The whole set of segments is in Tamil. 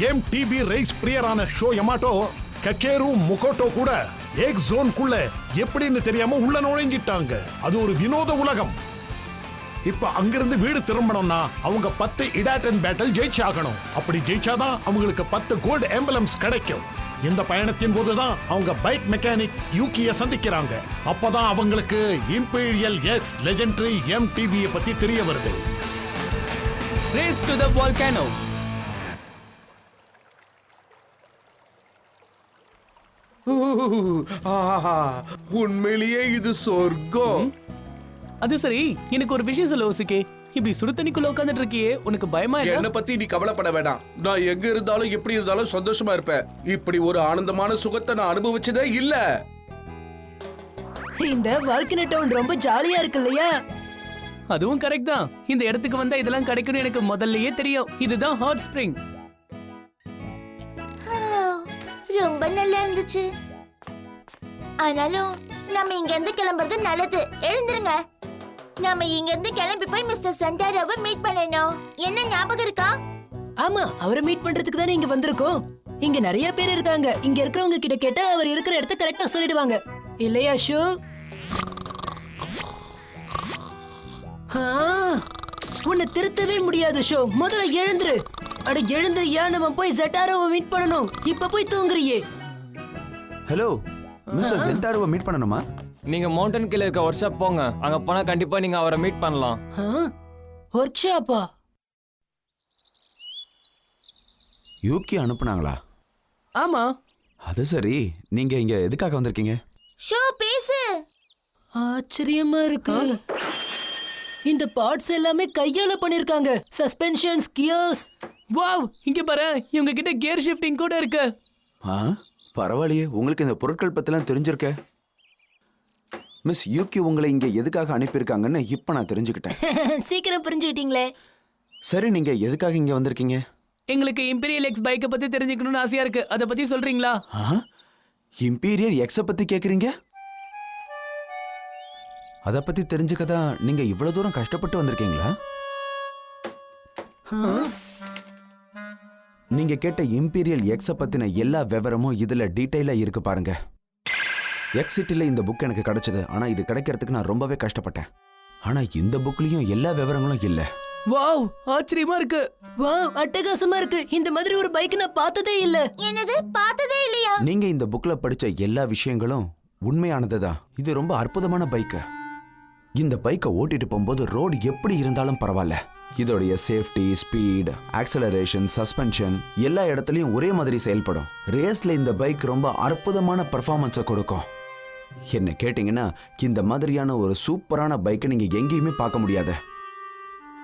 எம்டிபி ரைஸ் பிரியரான ஷோ யமாட்டோ கக்கேரு முகோட்டோ கூட ஏக் ஜோன்குள்ள எப்படின்னு தெரியாம உள்ள நுழைஞ்சிட்டாங்க. அது ஒரு வினோத உலகம். இப்ப அங்கிருந்து வீடு திரும்பணும்னா அவங்க 10 இடாட்டன் பேட்டில் ஜெயிச்சாகணும். அப்படி ஜெயிச்சாதான் அவங்களுக்கு 10 கோல்டு எம்பலம்ஸ் கிடைக்கும். இந்த பயணத்தின் போதுதான் அவங்க பைக் மெக்கானிக் யூகிய சந்திக்கிறாங்க. அப்பதான் அவங்களுக்கு இம்பீரியல் எக்ஸ் லெஜெண்டரி எம்டிபி பத்தி தெரிய வருது. Race to the volcano. உண்மையிலேயே இது சொர்க்கம். அது சரி, எனக்கு ஒரு விஷயம் சொல்ல ஓசிக்கே. இப்படி சுடு தண்ணிக்குள்ள உட்கார்ந்துட்டு இருக்கியே, உனக்கு பயமா இல்ல? என்ன பத்தி நீ கவலைப்பட வேண்டாம். நான் எங்க இருந்தாலும் எப்படி இருந்தாலும் சந்தோஷமா இருப்பேன். இப்படி ஒரு ஆனந்தமான சுகத்தை நான் அனுபவிச்சதே இல்ல. இந்த வால்கனோ டவுன் ரொம்ப ஜாலியா இருக்கு இல்லையா? அதுவும் கரெக்ட் தான். இந்த இடத்துக்கு வந்தா இதெல்லாம் கிடைக்கும்னு எனக்கு முதல்லயே தெரியும். இதுதான் ஹாட் ஸ்ப்ரிங். ரொம்ப நல்லா இருந்துச்சு. ஆனாலும் நம்ம இங்க இருந்து கிளம்புறது நல்லது. எழுந்துருங்க. நாம இங்க இருந்து கிளம்பி போய் மிஸ்டர் சண்டாராவை மீட் பண்ணணும். என்ன ஞாபகம் இருக்கா? ஆமா, அவரை மீட் பண்றதுக்கு தானே இங்க வந்திருக்கோம். இங்க நிறைய பேர் இருக்காங்க. இங்க இருக்கிறவங்க கிட்ட கேட்டா அவர் இருக்கிற இடத்த கரெக்டா சொல்லிடுவாங்க. இல்லையா ஷோ? உன்னை திருத்தவே முடியாது ஷோ. முதல்ல எழுந்துரு. அட எழுந்துறியா? நம்ம போய் ஜெட்டாரோவை மீட் பண்ணணும். இப்ப போய் தூங்குறியே. ஹலோ மிஸ்டர் ஜெட்டாரோவை மீட் பண்ணணுமா? நீங்க மவுண்டன் கீழ இருக்க ஒர்க் ஷாப் போங்க. அங்க போனா கண்டிப்பா நீங்க அவரை மீட் பண்ணலாம். ஒர்க் ஷாப்பா? யூகி அனுப்புனாங்களா? ஆமா. அது சரி, நீங்க இங்க எதுக்காக வந்திருக்கீங்க? ஷோ பேசு. ஆச்சரியமா இருக்கு. இந்த பார்ட்ஸ் எல்லாமே கையால பண்ணிருக்காங்க. Suspensions, gears. வாவ், இங்க பாரு, இவங்க கிட்ட கியர் ஷிஃப்டிங் கூட இருக்கு. பரவாயில்லையே, உங்களுக்கு இந்த பொருட்கள் பத்திலாம் தெரிஞ்சிருக்க. மிஸ் யூகி உங்களை இங்க எதுக்காக அனுப்பியிருக்காங்கன்னு இப்ப நான் தெரிஞ்சுக்கிட்டேன். சீக்கிரம் புரிஞ்சுக்கிட்டீங்களே. சரி, நீங்க எதுக்காக இங்க வந்திருக்கீங்க? எங்களுக்கு இம்பீரியல் எக்ஸ் பைக்கை பத்தி தெரிஞ்சுக்கணும்னு ஆசையா இருக்கு. அத பத்தி சொல்றீங்களா? இம்பீரியல் எக்ஸ பத்தி கேக்குறீங்க? அத பத்தி தெரிஞ்சுக்கதான் நீங்க இவ்வளவு தூரம் கஷ்டப்பட்டு வந்திருக்கீங்களா? நீங்க கேட்ட இம்பீரியல் எக்ஸ பத்தின எல்லா விவரமும் இதுல டீடைலா இருக்கு பாருங்க. எக்ஸ் சிட்டில இந்த புக் எனக்கு கிடைச்சது. ஆனா இது கிடைக்கிறதுக்கு நான் ரொம்பவே கஷ்டப்பட்டேன். ஆனா இந்த புக்லயும் எல்லா விவரங்களும் இல்ல. வாவ், ஆச்சரியமா இருக்கு. வாவ், அட்டகாசமா இருக்கு. இந்த மாதிரி ஒரு பைக் நான் பார்த்ததே இல்ல. என்னது, பார்த்ததே இல்லையா? நீங்க இந்த புக்ல படிச்ச எல்லா விஷயங்களும் உண்மையானதுதான். இது ரொம்ப அற்புதமான பைக். இந்த பைக்கை ஓட்டிட்டு போகும்போது ரோடு எப்படி இருந்தாலும் பரவாயில்ல. இதோடைய சேஃப்டி, ஸ்பீட், ஆக்சலரேஷன், சஸ்பென்ஷன் எல்லா இடத்துலயும் ஒரே மாதிரி செயல்படும். ரேஸ்ல இந்த பைக் ரொம்ப அற்புதமான பெர்ஃபார்மன்ஸை கொடுக்கும். என்ன கேட்டீங்கன்னா, இந்த மாதிரியான ஒரு சூப்பரான பைக்கை நீங்க எங்கேயுமே பார்க்க முடியாது.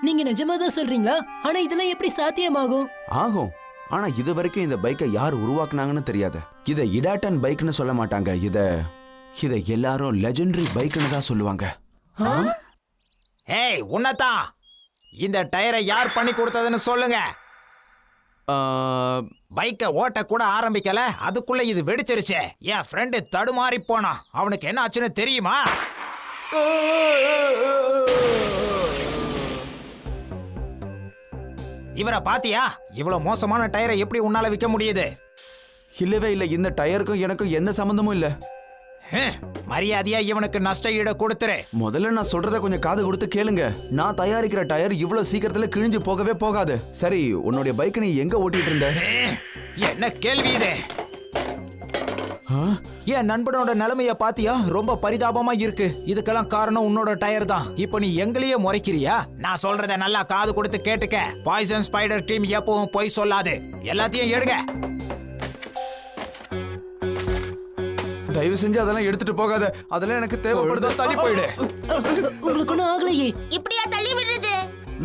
நீங்க நிஜமாதான் சொல்றீங்களா? ஆனா இதெல்லாம் எப்படி சாத்தியமாகும்? ஆகும். ஆனா இது வரைக்கும் இந்த பைக்கை யார் உருவாக்குனாங்கன்னு தெரியாது. இதை இடாட்டன் பைக்னு சொல்ல மாட்டாங்க. இதை எல்லாரும் லெஜெண்டரி பைக்னு தான் சொல்லுவாங்க. ஏய், உன்னதான் இந்த டயரை யார் பண்ணி கொடுத்ததுன்னு சொல்லுங்க. பைக்கை ஓட்ட கூட ஆரம்பிக்கல, அதுக்குள்ள இது வெடிச்சிருச்சு. என் ஃப்ரெண்டு தடுமாறி போனா. அவனுக்கு என்ன ஆச்சுன்னு தெரியுமா? இவரை பாத்தியா? இவ்வளவு மோசமான டயரை எப்படி உன்னால விற்க முடியுது? இல்லவே இல்ல. இந்த டயருக்கும் எனக்கும் எந்த சம்பந்தமும் இல்ல. மரியாதையா இவனுக்கு நஷ்ட ஈடு கொடுத்துரு. முதல்ல நான் சொல்றத கொஞ்சம் காது கொடுத்து கேளுங்க. நான் தயாரிக்கிற டயர் இவ்வளவு சீக்கிரத்துல கிழிஞ்சு போகவே போகாது. சரி, உன்னுடைய பைக் நீ எங்க ஓட்டிட்டு இருந்த? என்ன கேள்வி இது? என் நண்பனோட நிலைமைய பாத்தியா? ரொம்ப பரிதாபமா இருக்கு. இதுக்கெல்லாம் காரணம் உன்னோட டயர் தான். இப்ப நீ எங்களையே முறைக்கிறியா? நான் சொல்றத நல்லா காது கொடுத்து கேட்டுக்க. பாய்சன் ஸ்பைடர் டீம் எப்பவும் பொய் சொல்லாது. எல்லாத்தையும் எடுங்க. தயவு செஞ்சு அதெல்லாம் எடுத்துட்டு போகாத. அதெல்லாம் எனக்கு தேவைப்படுதோ. தள்ளி போயிடு. உங்களுக்கு ஒண்ணும் ஆகலையே. இப்படியா தள்ளி விடுறது?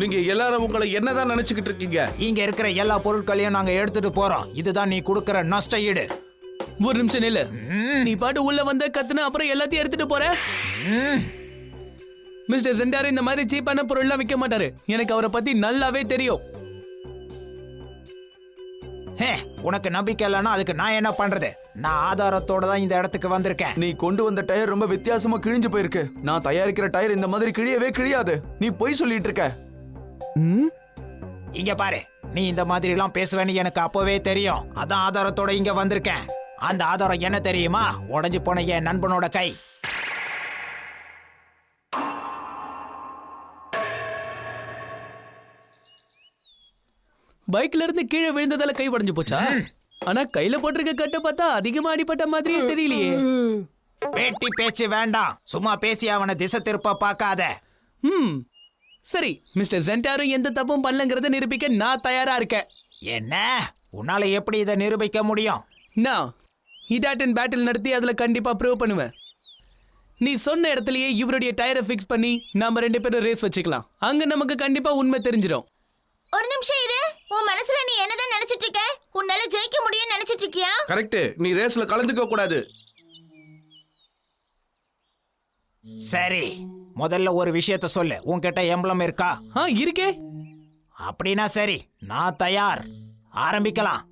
நீங்க எல்லாரும் உங்களை என்னதான் நினைச்சுக்கிட்டு இருக்கீங்க? இங்க இருக்கிற எல்லா பொருட்களையும் நாங்க எடுத்துட்டு போறோம். இதுதான் நீ கொடுக்கிற நஷ்ட ஈடு. ஒரு நிமிஷம் நில்லு. நீ பாட்டு உள்ள வந்த கத்துன அப்புறம் எல்லாத்தையும் எடுத்துட்டு போற. மிஸ்டர் சென்டார் இந்த மாதிரி சீப்பான பொருள்லாம் விற்க மாட்டாரு. எனக்கு அவரை பத்தி நல்லாவே தெரியும். உனக்கு நம்பிக்கை இல்லைன்னா அதுக்கு நான் என்ன பண்றது? நான் ஆதாரத்தோட தான் இந்த இடத்துக்கு வந்திருக்கேன். நீ கொண்டு வந்த டயர் ரொம்ப வித்தியாசமா கிழிஞ்சு போயிருக்கு. நான் தயாரிக்கிற டயர் இந்த மாதிரி கிழியவே கிழியாது. நீ பொய் சொல்லிட்டு இருக்க. இங்க பாரு, நீ இந்த மாதிரி எல்லாம் பேசுவேன்னு எனக்கு அப்பவே தெரியும். அதான் ஆதாரத்தோட இங்க வந்திருக்கேன். அந்த ஆதாரம் என்ன தெரியுமா? உடைஞ்சு போன என் நண்பனோட கை. பைக்ல இருந்து கீழே விழுந்ததால கை உடைஞ்சு போச்சா? ஆனா கையில போட்டிருக்க கட்டை பார்த்தா அதிகமா அடிபட்ட மாதிரியே தெரியலையே. பேட்டி பேச்சு வேண்டாம். சும்மா பேசி அவனை திசை திருப்ப பார்க்காத. சரி, மிஸ்டர் சென்டாரும் எந்த தப்பும் பண்ணலங்கிறத நிரூபிக்க நான் தயாரா இருக்கேன். என்ன? உன்னால எப்படி இதை நிரூபிக்க முடியும்? நான் ஹிட் அண்ட் பேட்டில் நடத்தி அதுல கண்டிப்பா ப்ரூவ் பண்ணுவேன். நீ சொன்ன இடத்துலயே இவருடைய டயரை ஃபிக்ஸ் பண்ணி நாம 2 பேரும் ரேஸ் வச்சுக்கலாம். அங்க நமக்கு கண்டிப்பா உண்மை தெரிஞ்சிடும். ஒரு நிமிஷம் இரு. உன் மனசுல நீ என்னதான் நினைச்சிட்டு இருக்க? உன்னால ஜெயிக்க முடியும்னு நினைச்சிட்டு இருக்கியா? கரெக்ட். நீ ரேஸ்ல கலந்துக்க கூடாது. சரி, முதல்ல ஒரு விஷயத்த சொல்லு. உன்கிட்ட எம்பளம் இருக்கா? இருக்கே. அப்படின்னா சரி, நான் தயார். ஆரம்பிக்கலாம்.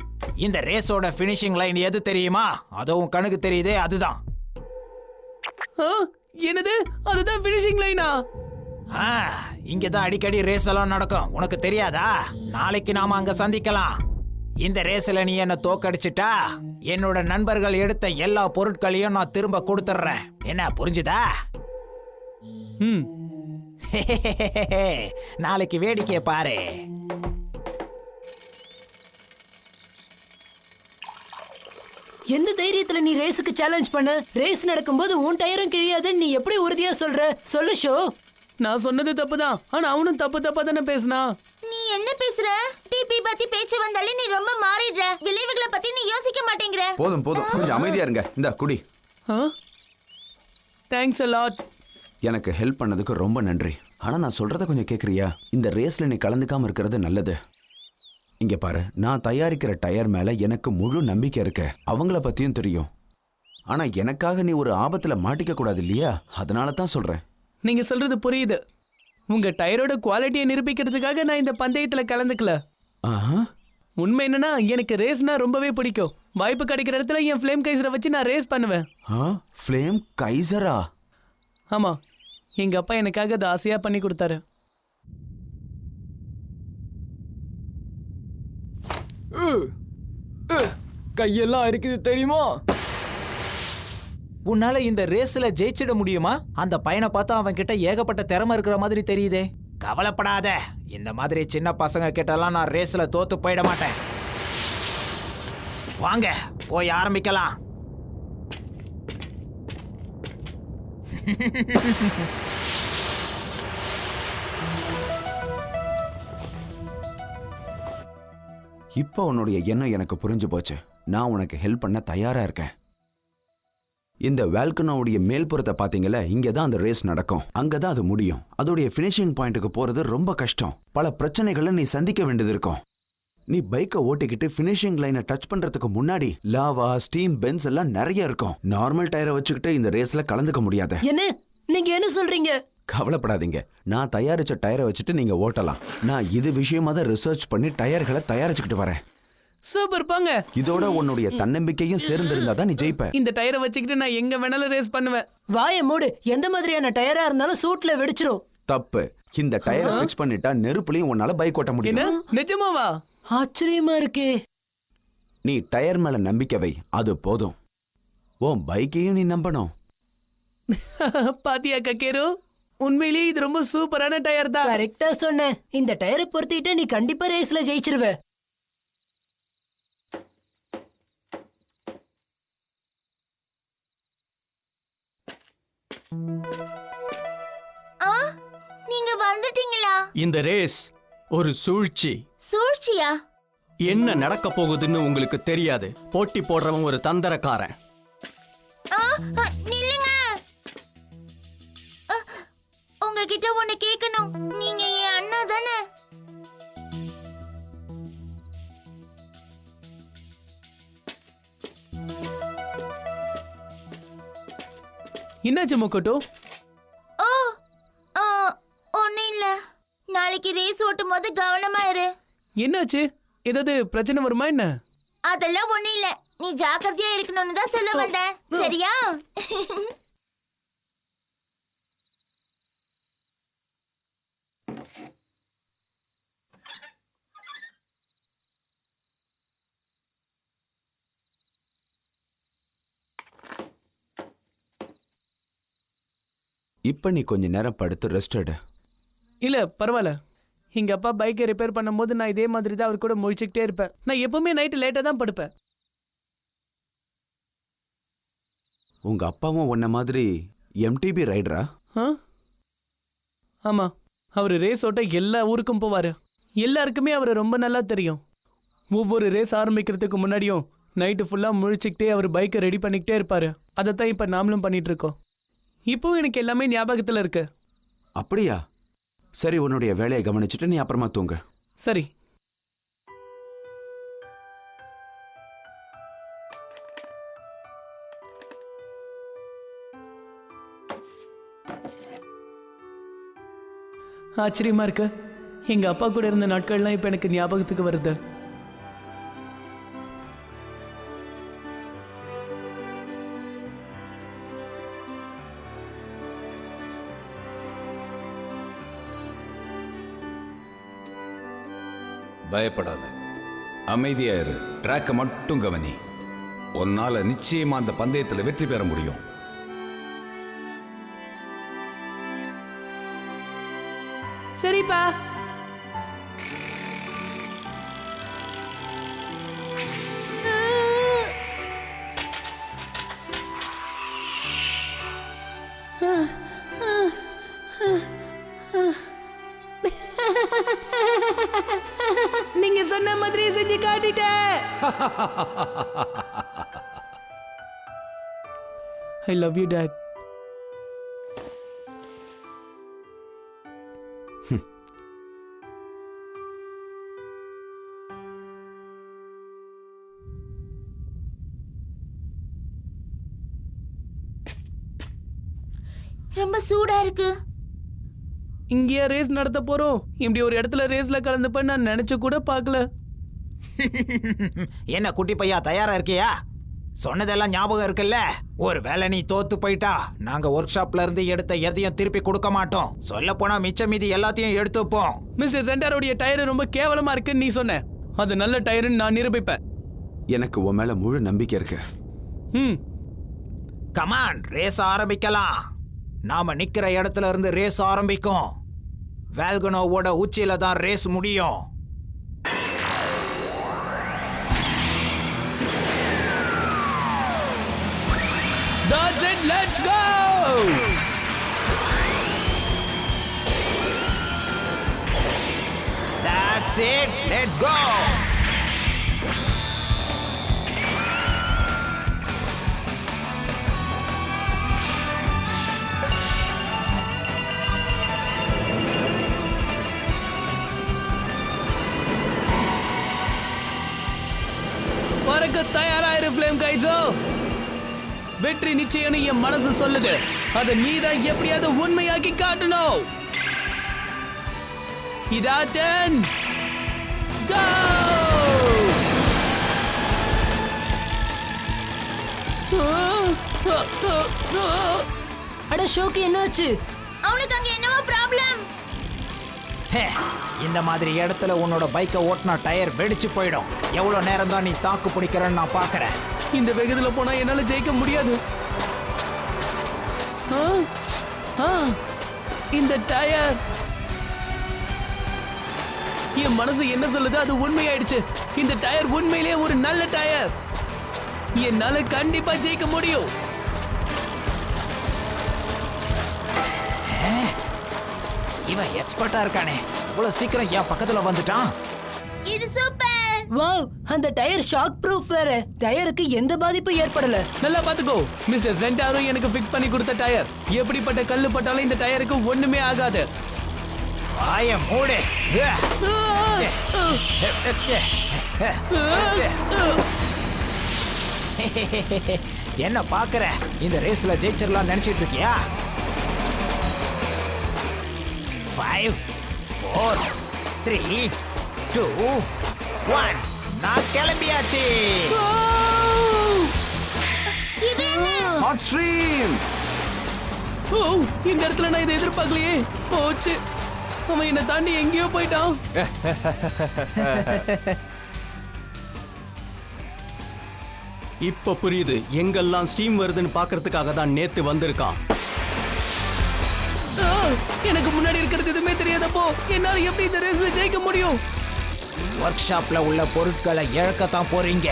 இந்த ரேஸோட ஃபினிஷிங் லைன் எது தெரியுமா? அதுவும் கணக்கு தெரியுதே, அதுதான். என்னது? அதுதான் ஃபினிஷிங் லைனா? இங்கதான் அடிக்கடி ரேஸ் எல்லாம் நடக்கும். உனக்கு தெரியாதா? நாளைக்கு நாம அங்க சந்திக்கலாம். இந்த ரேஸ்ல நீ என்ன தோக்கடிச்சிட்டா என்னோட நண்பர்கள் எடுத்த எல்லா பொருட்களையும் நான் திரும்ப கொடுத்துறேன். என்ன புரிஞ்சுதா? நாளைக்கு வேடிக்கை பாரு. எந்த தைரியத்துல நீ ரேஸுக்கு சேலஞ்ச் பண்ண? ரேஸ் நடக்கும்போது உன் டயரும் கிழியாதுன்னு நீ எப்படி உறுதியா சொல்ற? சொல்லு ஷோ. நான் சொன்னது தப்புதான். ஆனா அவனும் தப்பா தானே பேசினா. நீ என்ன பேசுற? டிபி பத்தி பேச்சு வந்தாலே நீ ரொம்ப மாறிடுற. விளைவுகளை பத்தி நீ யோசிக்க மாட்டேங்கிற. போதும் கொஞ்சம் அமைதியா இருங்க. இந்த குடி. Thanks a lot. எனக்கு ஹெல்ப் பண்ணதுக்கு ரொம்ப நன்றி. ஆனா நான் சொல்றத கொஞ்சம் கேக்குறியா? இந்த ரேஸ்ல நீ கலந்துக்காம இருக்கிறது நல்லது. இங்க பாரு, நான் தயாரிக்கிற டயர் மேல எனக்கு முழு நம்பிக்கை இருக்கு. அவங்கள பத்தியும் தெரியும். ஆனா எனக்காக நீ ஒரு ஆபத்துல மாட்டிக்க கூடாது இல்லையா? அதனால தான் சொல்றேன். நீங்க சொல்றது புரியுது. உங்க டயரோட குவாலிட்டியை நிரூபிக்கிறதுக்காக நான் இந்த பந்தயத்துல கலந்துக்கல. உண்மை என்னன்னா, எனக்கு ரேஸ்னா ரொம்பவே பிடிக்கும். வாய்ப்பு கிடைக்கிற இடத்துல என் ஃப்ளேம் கைசரை வச்சு நான் ரேஸ் பண்ணுவேன். ஃப்ளேம் கைசரா? ஆமா, எங்க அப்பா எனக்காக அது ஆசையா பண்ணி கொடுத்தாரு. கையெல்லாம் இருக்குது தெரியுமா? உன்னால இந்த ரேஸ்ல ஜெயிச்சிட முடியுமா? அந்த பையனை பார்த்தா அவன் கிட்ட ஏகப்பட்ட திறமை இருக்கிற மாதிரி தெரியுதே. கவலைப்படாத. இந்த மாதிரி சின்ன பசங்க கிட்டலாம் நான் ரேஸ்ல தோத்து போயிட மாட்டேன். வாங்க போய் ஆரம்பிக்கலாம். இப்போ உன்னுடைய எண்ணம் எனக்கு புரிஞ்சு போச்சு. நான் உனக்கு ஹெல்ப் பண்ண தயாரா இருக்கேன். இந்த வேல்கனோவுடைய மேல்புறத்தை பாத்தீங்கல்ல, இங்கதான் அந்த ரேஸ் நடக்கும். அங்கதான் அது முடியும். அதோடைய ஃபினிஷிங் பாயிண்ட்டுக்கு போறது ரொம்ப கஷ்டம். பல பிரச்சனைகளை நீ சந்திக்க வேண்டியது இருக்கும். நீ பைக்கை ஓட்டிக்கிட்டு ஃபினிஷிங் லைனை டச் பண்றதுக்கு முன்னாடி லாவா, ஸ்டீம், பென்ஸ் எல்லாம் நிறைய இருக்கும். நார்மல் டயரை வச்சுக்கிட்டு இந்த ரேஸ்ல கலந்துக்க முடியாது. என்ன நீங்க என்ன சொல்றீங்க? கவலைப்படாதீங்க. நான் தயாரிச்ச டயரை வச்சுட்டு நீங்க ஓட்டலாம். நான் இது விஷயமா தான் ரிசர்ச் பண்ணி டயர்களை தயாரிச்சுக்கிட்டு வரேன். சூப்பர், போங்க. இதோட உன்னுடைய தன்னம்பிக்கையும் சேர்ந்திருந்தாதான் நீ ஜெயிப்ப. இந்த டயரை வச்சுக்கிட்டு நான் எங்க வேணாலும் ரேஸ் பண்ணுவேன். வாய மூடு. எந்த மாதிரியான டயரா இருந்தாலும் சூட்ல வெடிச்சிரும். தப்பு. இந்த டயரை ஃபிக்ஸ் பண்ணிட்டா நெருப்புலயும் உன்னால பைக் ஓட்ட என்ன? முடியும். நிஜமாவா? ஆச்சரியமா இருக்கே. நீ டயர் மேல நம்பிக்கை வை, அது போதும். உன் பைக்கையும் நீ நம்பணும். பாத்தியா கக்கேரு, உண்மையிலேயே இது ரொம்ப சூப்பரான டயர் தான். கரெக்டா சொன்னேன். இந்த டயரை பொறுத்திட்டு நீ கண்டிப்பா ரேஸ்ல ஜெயிச்சிருவ. நீங்க வந்துட்டீங்களா? இந்த ரேஸ் ஒரு சூழ்ச்சி. சூழ்ச்சியா? என்ன நடக்க போகுதுன்னு உங்களுக்கு தெரியாது. போட்டி போடுறவன் ஒரு தந்திரக்காரன். நில்லுங்க. உங்ககிட்ட ஒண்ணு கேட்கணும். நீங்க என் அண்ணா தானே? என்னாச்சு மொக்கோட்டோ? ஒன்னும் இல்ல. நாளைக்கு ரேஸ் ஓட்டும் போது கவனமா இரு. என்னாச்சு? ஏதாவது பிரச்சனை வருமா என்ன? அதெல்லாம் ஒண்ணும் இல்ல. நீ ஜாக்கிரதையா இருக்கணும்னு தான் சொல்ல வந்தேன். சரியா? இப்ப நீ கொஞ்ச நேரம் படுத்து ரெஸ்ட் எடு. இல்ல பரவாயில்ல. எங்க அப்பா பைக்கை ரிப்பேர் பண்ணும்போது நான் இதே மாதிரி தான் அவர் கூட முழிச்சுக்கிட்டே இருப்பேன். நான் எப்பவுமே நைட்டு லேட்டா தான் படுப்பேன். உங்க அப்பாவும் உன்ன மாதிரி MTB ரைடரா? ஆ? ஆமா, அவர் ரேஸ் ஓட்ட எல்லா ஊருக்கும் போவாரு. எல்லாருக்குமே அவரை ரொம்ப நல்லா தெரியும். ஒவ்வொரு ரேஸ் ஆரம்பிக்கிறதுக்கு முன்னாடியும் நைட்டு ஃபுல்லாக முழிச்சுக்கிட்டே அவர் பைக்கை ரெடி பண்ணிக்கிட்டே இருப்பாரு. அதைத்தான் இப்போ நாமளும் பண்ணிட்டு இருக்கோம். இப்போவும் எனக்கு எல்லாமே ஞாபகத்தில் இருக்கு. அப்படியா? சரி, உன்னுடைய வேலையை கவனிச்சுட்டு நீ அப்புறமா தூங்க. சரி. ஆச்சரியமா இருக்கு. எங்க அப்பா கூட இருந்த நாட்கள்லாம் இப்ப எனக்கு ஞாபகத்துக்கு வருது. பயப்படாத, அமைதியா இரு. ட்ராக்கை மட்டும் கவனி. உன்னால நிச்சயமா அந்த பந்தயத்தில் வெற்றி பெற முடியும். சரிப்பா. நீங்க சொன்ன மாதிரி செஞ்சு காட்டிட்டேன். I love you, Dad. ரொம்ப சூடா இருக்கு. இங்கேயா ரேஸ் நடத்த போறோம்? இப்படி ஒரு இடத்துல ரேஸ்ல கலந்துப்ப நான் நினைச்சு கூட பார்க்கல. என்ன குட்டி பையா, தயாரா இருக்கியா? சொன்னதெல்லாம் ஞாபகம் இருக்குல்ல? ஒரு வேளை நீ தோத்து போயிட்டா நாங்க ஒர்க் ஷாப்ல இருந்து எடுத்த எதையும் திருப்பி கொடுக்க மாட்டோம். சொல்ல போனா மிச்ச மீதி எல்லாத்தையும் எடுத்துப்போம். மிஸ்டர் சென்டாரோடைய டயர் ரொம்ப கேவலமா இருக்குன்னு நீ சொன்ன. அது நல்ல டயர்னு நான் நிரூபிப்பேன். எனக்கு உன் மேல முழு நம்பிக்கை இருக்கு. கமான், ரேஸ் ஆரம்பிக்கலாம். நாம நிக்கிற இடத்துல இருந்து ரேஸ் ஆரம்பிக்கும். வேல்கனோவோட உச்சியில தான் ரேஸ் முடியும். That's it, let's go! That's it, let's go! பறக்க தயாராயிரு ஃப்ளேம் கைஸோ. வெற்றி நிச்சயம் என் மனசு சொல்லுது. அதை நீதான் எப்படியாவது உண்மையாக்கி காட்டணும். இதா 10 கோ. அட ஷோக்கு என்னாச்சு? அவனுக்கு அங்க என்னவோ ப்ராப்ளம். இந்த மாதிரி இடத்துல உன்னோட பைக்கை ஓட்டினா டயர் வெடிச்சு போயிடும். எவ்வளவு நேரம் தான் நீ தாக்கு பிடிக்கிறன்னு நான் பாக்குறேன். இந்த வேகத்துல போனா என்னால ஜெயிக்க முடியாது. இந்த டயர், என் மனசு என்ன சொல்லுது அது உண்மையாயிடுச்சு. இந்த டயர் உண்மையிலேயே ஒரு நல்ல டயர். என்னால கண்டிப்பா ஜெயிக்க முடியும். இவன் எக்ஸ்பர்ட்டா இருக்கானே, இவ்வளவு சீக்கிரம் என் பக்கத்துல வந்துட்டான். இது சூப்பர். வாவ், அந்த டயர் ஷாக் ப்ரூஃப் வேற. டயருக்கு எந்த பாதிப்பும் ஏற்படல. நல்லா பாத்துக்கோ. மிஸ்டர் சென்டாரோ எனக்கு ஃபிக்ஸ் பண்ணி கொடுத்த டயர். எப்படிப்பட்ட கல்லு பட்டாலும் இந்த டயருக்கு ஒண்ணுமே ஆகாது. ஆய மூடு. என்ன பாக்குற? இந்த ரேஸ்ல ஜெயிச்சிடலாம் நினைச்சிட்டு இருக்கியா? 5 4 3 2 1 நான் கிளம்பியாச்சு. இது என்ன? Hot stream. ஓ, இந்த இடத்துல நான் இதை எதிர்பார்க்கலையே. போச்சு, அவன் என்னை தாண்டி எங்கேயோ போயிட்டான். இப்ப புரியுது எங்கெல்லாம் ஸ்டீம் வருதுன்னு பாக்குறதுக்காக தான் நேத்து வந்திருக்கான். எனக்கு முன்னாடி இருக்கிறது எதுவுமே தெரியாதப்போ என்னால எப்படி இந்த ரேஸ்ல ஜெயிக்க முடியும்? ஒர்க் ஷாப்ல உள்ள பொருட்களை இழக்கத்தான் போறீங்க.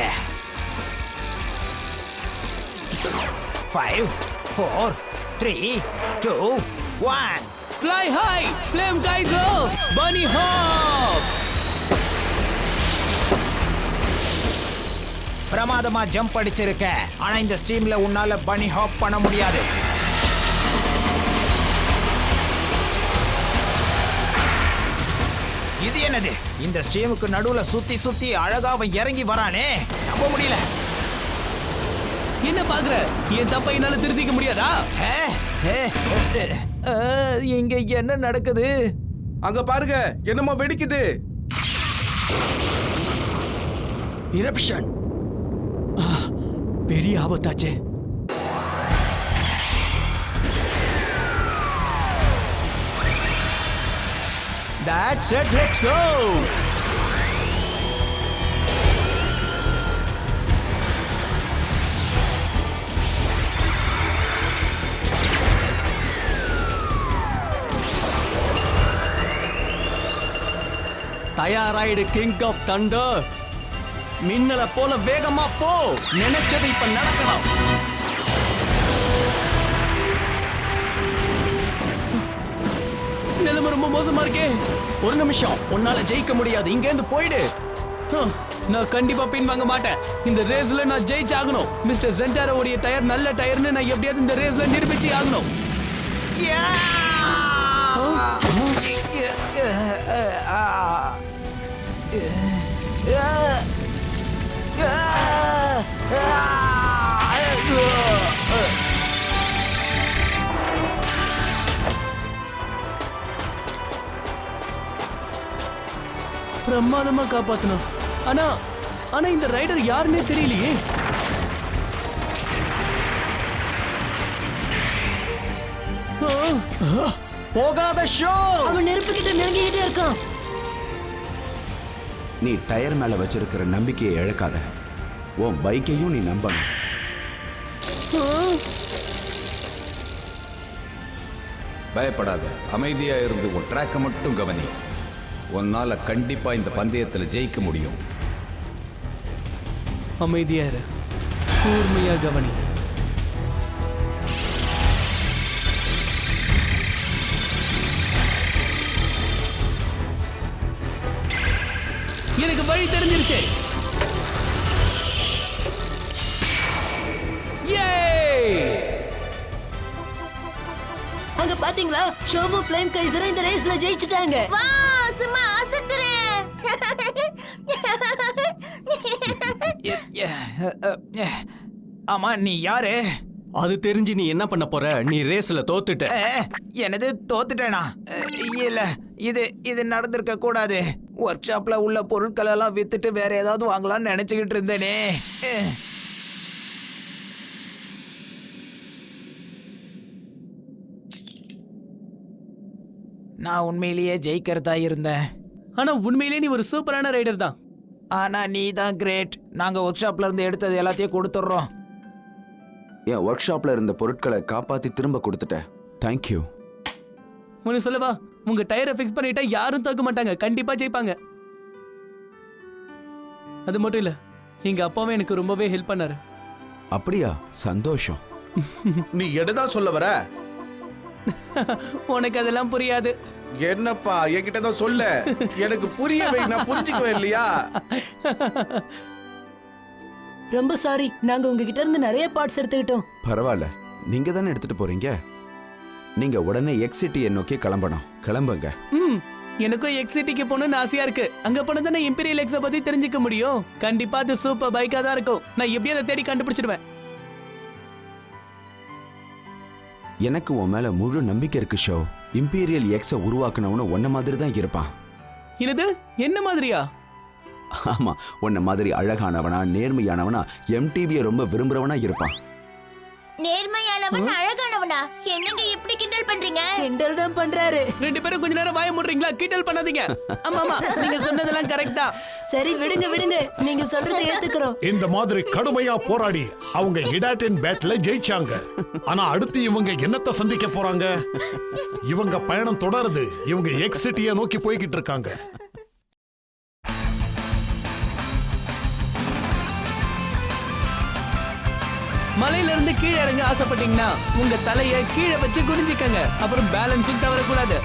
5 4 3 2 1 Fly high, flame geyser, bunny hop. பிரமாதமா ஜம்ப் அடிச்சிருக்க. ஆனா இந்த ஸ்ட்ரீம்ல உன்னால பனி ஹாப் பண்ண முடியாது. இது என்னது? இந்த ஸ்ட்ரீமுக்கு நடுவுல சுத்தி சுத்தி அழகா அவன் இறங்கி வரானே, நம்ப முடியல. என்ன பாக்குற? என் தப்பை என்னால திருத்திக்க முடியாதா? இங்க என்ன நடக்குது? அங்க பாருங்க, என்னமோ வெடிக்குது. இரப்ஷன். பெரிய ஆபத்தாச்சே. That's it, let's go. தயாராயிடு கிங் ஆஃப் தண்டர். மின்னல போல வேகமா போ. நினைச்சது இப்ப நடக்கணும். நிலைமை ரொம்ப மோசமா இருக்கே. ஒரு நிமிஷம், உன்னால ஜெயிக்க முடியாது. இங்க இருந்து போயிடு. நான் கண்டிப்பா பின் வாங்க மாட்டேன். இந்த ரேஸ்ல நான் ஜெயிச்சாகணும். மிஸ்டர் சென்டாரோடைய டயர் நல்ல டயர்னு நான் எப்படியாவது இந்த ரேஸ்ல நிரூபிச்சு ஆகணும். பிரமாதமா காப்பாத்தணும். ஆனா ஆனா இந்த ரைடர் யாருன்னே தெரியலையே. போகாத ஷோ. அவன் நெருப்பு கிட்ட நெருங்கிக்கிட்டே இருக்கான். நீ டயர் மேல வச்சிருக்கிற நம்பிக்கையை இழக்காத. உன் பைக்கையும் நீ நம்பணும். பயப்படாத, அமைதியா இருந்து உன் ட்ராக்கை மட்டும் கவனி. உன்னால கண்டிப்பா இந்த பந்தயத்துல ஜெயிக்க முடியும். அமைதியா இரு, கூர்மையா கவனி. எனக்கு வழி தெரிஞ்சிருச்சு. அங்க பாத்தீங்களா, ஷோவும் ஃப்ளேம் கைசரும் இந்த ரேஸ்ல ஜெயிச்சிட்டாங்க. வா, சும்மா அசத்துறேன். ஆமா, நீ யாரு? அது தெரிஞ்சு நீ என்ன பண்ண போற? நீ ரேஸ்ல தோத்துட்ட. என்னது தோத்துட்டேனா? இல்ல, இது நடந்திருக்க கூடாது. ஒர்க் ஷாப்ல உள்ள பொருட்கள் எல்லாம் வித்துட்டு வேற ஏதாவது வாங்கலாம்னு நினைச்சுக்கிட்டு இருந்தேனே. நான் உண்மையிலேயே ஜெயிக்கிறதா இருந்தேன். ஆனா உண்மையிலேயே நீ ஒரு சூப்பரான ரைடர் தான். ஆனா நீ தான் கிரேட். நாங்க ஒர்க் ஷாப்ல இருந்து எடுத்தது எல்லாத்தையும் கொடுத்துட்றோம். என் ஒர்க் ஷாப்ல இருந்த பொருட்களை காப்பாத்தி திரும்ப கொடுத்துட்டேன். தேங்க்யூ. உனக்கு சொல்லவா, உங்க டயரை ஃபிக்ஸ் பண்ணிட்டா யாரும் தோக்க மாட்டாங்க. கண்டிப்பா ஜெயிப்பாங்க. அது மட்டும் இல்ல, எங்க அப்பாவும் எனக்கு ரொம்பவே ஹெல்ப் பண்ணாரு. அப்படியா? சந்தோஷம். நீ என்னதான் சொல்ல வர? உனக்கு அதெல்லாம் புரியாது. என்னப்பா, என்கிட்ட தான் சொல்ல. எனக்கு புரியவே, நான் புரிஞ்சுக்கவே இல்லையா? ரொம்ப சாரி, நாங்க உங்ககிட்ட இருந்து நிறைய பார்ட்ஸ் எடுத்துக்கிட்டோம். பரவாயில்ல, நீங்க தானே எடுத்துட்டு போறீங்க. நீங்க உடனே எக்ஸிட்டியை நோக்கி கிளம்பணும். கிளம்புங்க. எனக்கும் எக்ஸிட்டிக்கு போகணும்னு ஆசையா இருக்கு. அங்க போனா தானே இம்பீரியல் எக்ஸ பத்தி தெரிஞ்சுக்க முடியும். கண்டிப்பா அது சூப்பர் பைக்கா தான் இருக்கும். நான் எப்படியும் அதை தேடி கண்டுபிடிச்சிடுவேன். எனக்கு உன் மேல முழு நம்பிக்கை இருக்கு ஷோ. இம்பீரியல் எக்ஸ உருவாக்குனவனு உன்ன மாதிரி தான் இருப்பான். என்னது? என்ன மாதிரியா? ஆமா, உன்ன மாதிரி அழகானவனா நேர்மையானவனா எம்டிபியை ரொம்ப விரும்புறவனா இருப்பான். நேர்மையானவன் அழகானவனா? என்னங்க இப்படி கிண்டல் பண்றீங்க? கிண்டல் தான் பண்றாரு. ரெண்டு பேரும் கொஞ்ச நேரம் வாய மூடுறீங்களா? கிண்டல் பண்ணாதீங்க. ஆமா ஆமா, நீங்க சொன்னதெல்லாம் கரெக்ட் தான். சரி விடுங்க விடுங்க, நீங்க சொல்றதை ஏத்துக்கிறோம். இந்த மாதிரி கடுமையா போராடி அவங்க இடாட்டின் பேட்ல ஜெயிச்சாங்க. ஆனா அடுத்து இவங்க என்னத்த சந்திக்க போறாங்க? இவங்க பயணம் தொடருது. இவங்க எக்ஸ் சிட்டியை நோக்கி போய்கிட்டு இருக்காங்க. மலையில இருந்து கீழே இறங்க ஆசைப்பட்டீங்கன்னா உங்க தலையை கீழே வச்சு குனிஞ்சிக்கங்க. அப்புறம் பேலன்ஸும் தவறக்கூடாது.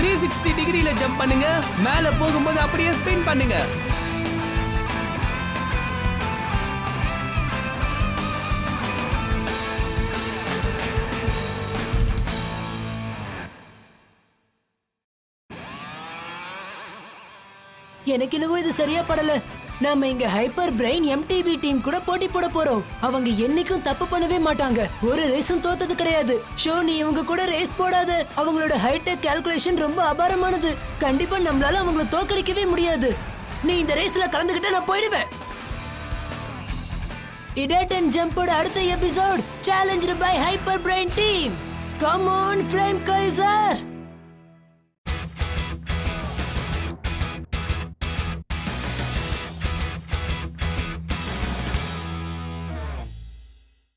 360 டிகிரில ஜம்ப் பண்ணுங்க. மேல போகும்போது அப்படியே ஸ்பின் பண்ணுங்க. எனக்கு என்னவோ இது சரியா படல. நாம இங்க ஹைப்பர் பிரெயின் எம்டிபி டீம் கூட போட்டி போட போறோம். அவங்க என்னைக்கும் தப்பு பண்ணவே மாட்டாங்க. ஒரு ரேஸும் தோத்தது கிடையாது. ஷோ, நீ இவங்க கூட ரேஸ் போடாத. அவங்களோட ஹைடெக் கால்குலேஷன் ரொம்ப அபாரமானது. கண்டிப்பா நம்மளால அவங்கள தோக்கடிக்கவே முடியாது. நீ இந்த ரேஸ்ல கலந்துக்கிட்ட நான் போயிடுவேன். இடாட் அண்ட் ஜம்போட அடுத்த episode challenged by hyper brain team. Come on Flame Kaiser.